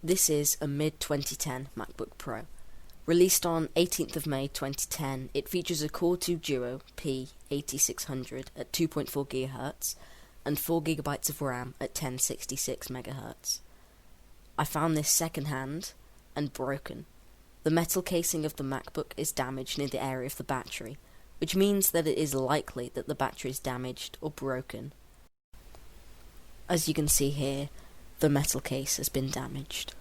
This is a mid-2010 MacBook Pro. Released on 18th of May 2010, it features a Core 2 Duo P8600 at 2.4 GHz and 4GB of RAM at 1066 MHz. I found this second-hand and broken. The metal casing of the MacBook is damaged near the area of the battery, which means that it is likely that the battery is damaged or broken. As you can see here, the metal case has been damaged.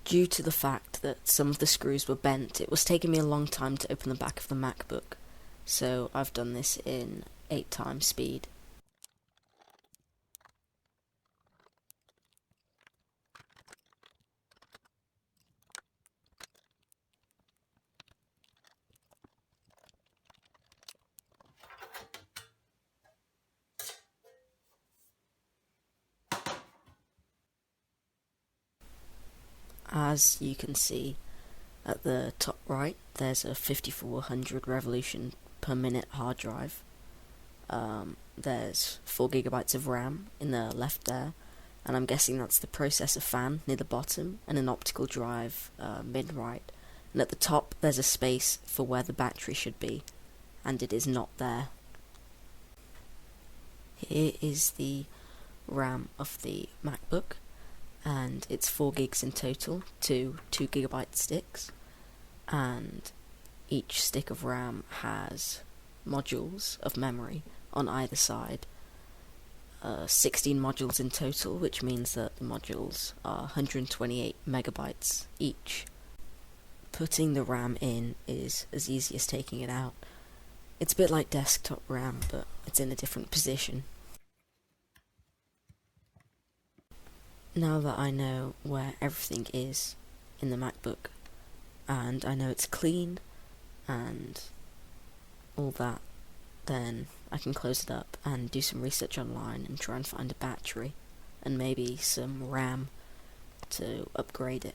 Due to the fact that some of the screws were bent, it was taking me a long time to open the back of the MacBook, so I've done this in 8 times speed. As you can see at the top right, there's a 5400 revolution per minute hard drive. There's 4GB of RAM in the left there, and I'm guessing that's the processor fan near the bottom, and an optical drive mid right. And at the top there's a space for where the battery should be, and it is not there. Here is the RAM of the MacBook, and it's 4 gigs in total, 2GB sticks, and each stick of RAM has modules of memory on either side. 16 modules in total, which means that the modules are 128 megabytes each. Putting the RAM in is as easy as taking it out. It's a bit like desktop RAM, but it's in a different position. Now that I know where everything is in the MacBook, and I know it's clean and all that, then I can close it up and do some research online and try and find a battery and maybe some RAM to upgrade it.